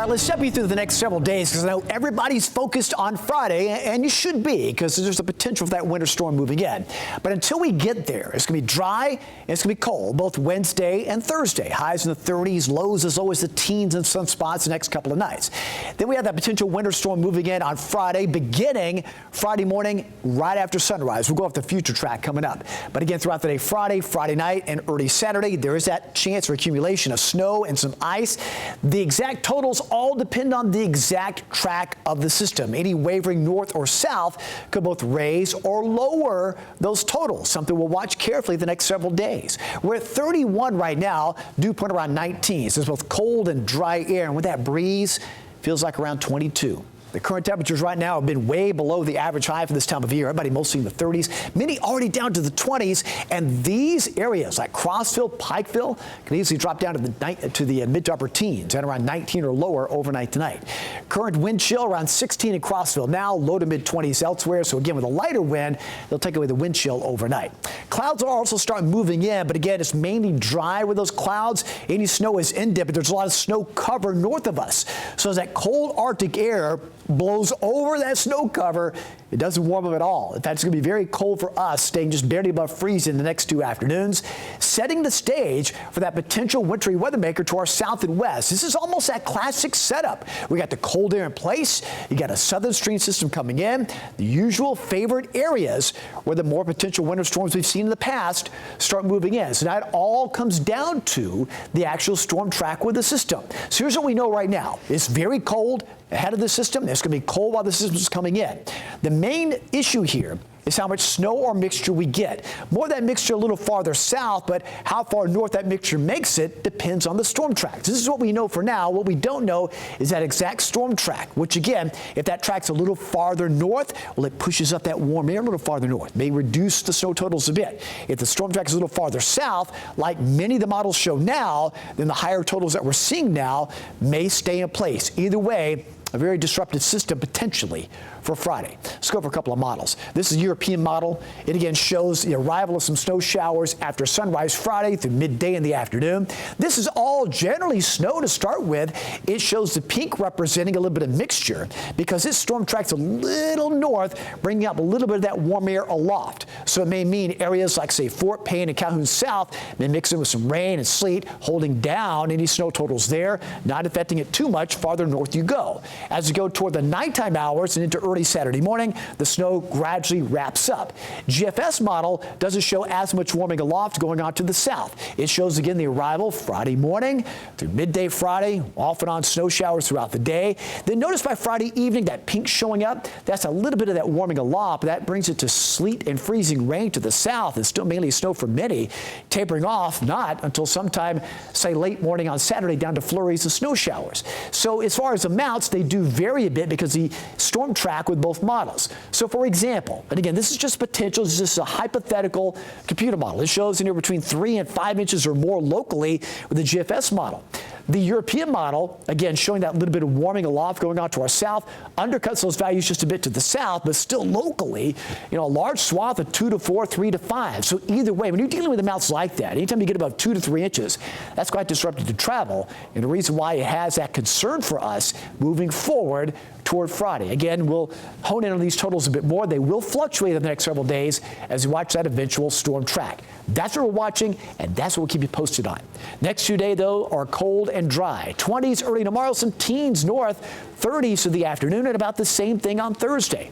let's step you through the next several days because I know everybody's focused on Friday, and you should be because there's a potential for that winter storm moving in. But until we get there, it's going to be dry and it's going to be cold both Wednesday and Thursday. Highs in the 30s, lows as low as the teens in some spots the next couple of nights. Then we have that potential winter storm moving in on Friday, beginning Friday morning right after sunrise. We'll go off the future track coming up. But again, throughout the day, Friday night, and early Saturday, there is that chance for accumulation of snow and some ice. The exact totals all depend on the exact track of the system. Any wavering north or south could both raise or lower those totals, something we'll watch carefully the next several days. We're at 31 right now, dew point around 19. So it's both cold and dry air, and with that breeze, feels like around 22. The current temperatures right now have been way below the average high for this time of year. Everybody mostly in the 30s, many already down to the 20s. And these areas like Crossville, Pikeville can easily drop down to the mid to upper teens and around 19 or lower overnight tonight. Current wind chill around 16 in Crossville now, low to mid 20s elsewhere. So again, with a lighter wind, they'll take away the wind chill overnight. Clouds will also start moving in, but again, it's mainly dry with those clouds. Any snow is in dip, but there's a lot of snow cover north of us. So as that cold Arctic air blows over that snow cover, it doesn't warm up at all. In fact, it's going to be very cold for us, staying just barely above freezing the next 2 afternoons, setting the stage for that potential wintry weather maker to our south and west. This is almost that classic setup. We got the cold air in place. You got a southern stream system coming in. The usual favorite areas where the more potential winter storms we've seen in the past start moving in. So now it all comes down to the actual storm track with the system. So here's what we know right now. It's very cold ahead of the system. It's going to be cold while the system is coming in. The main issue here is how much snow or mixture we get. More of that mixture a little farther south, but how far north that mixture makes it depends on the storm track. This is what we know for now. What we don't know is that exact storm track, which again, if that track's a little farther north, well, it pushes up that warm air a little farther north, may reduce the snow totals a bit. If the storm track is a little farther south, like many of the models show now, then the higher totals that we're seeing now may stay in place. Either way, a very disrupted system potentially for Friday. Let's go over a couple of models. This is a European model. It again shows the arrival of some snow showers after sunrise Friday through midday in the afternoon. This is all generally snow to start with. It shows the pink representing a little bit of mixture because this storm track's a little north, bringing up a little bit of that warm air aloft. So it may mean areas like, say, Fort Payne and Calhoun South may mix in with some rain and sleet, holding down any snow totals there, not affecting it too much farther north you go. As you go toward the nighttime hours and into early Saturday morning, the snow gradually wraps up. GFS model doesn't show as much warming aloft going on to the south. It shows again the arrival Friday morning through midday Friday, off and on snow showers throughout the day. Then notice by Friday evening that pink showing up, that's a little bit of that warming aloft, but that brings it to sleet and freezing rain to the south. It's still mainly snow for many, tapering off not until sometime, say, late morning on Saturday down to flurries of snow showers. So as far as amounts, they do vary a bit because the storm track with both models. So for example, and again, this is just potential, this is just a hypothetical computer model. It shows anywhere between 3 and 5 inches or more locally with the GFS model. The European model, again, showing that little bit of warming aloft going on to our south, undercuts those values just a bit to the south, but still locally, a large swath of 2 to 4, 3 to 5. So either way, when you're dealing with amounts like that, anytime you get above 2 to 3 inches, that's quite disruptive to travel. And the reason why it has that concern for us moving forward toward Friday. Again, we'll hone in on these totals a bit more. They will fluctuate in the next several days as we watch that eventual storm track. That's what we're watching, and that's what we'll keep you posted on. Next few days, though, are cold and dry. 20s early tomorrow, some teens north, 30s for the afternoon, and about the same thing on Thursday.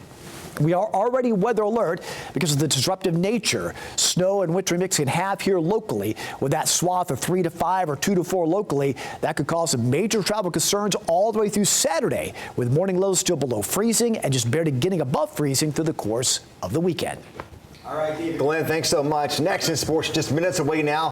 We are already weather alert because of the disruptive nature snow and winter mix can have here locally. With that swath of 3 to 5 or 2 to 4 locally, that could cause some major travel concerns all the way through Saturday, with morning lows still below freezing and just barely getting above freezing through the course of the weekend. All right, Glenn, thanks so much. Next in sports, just minutes away now.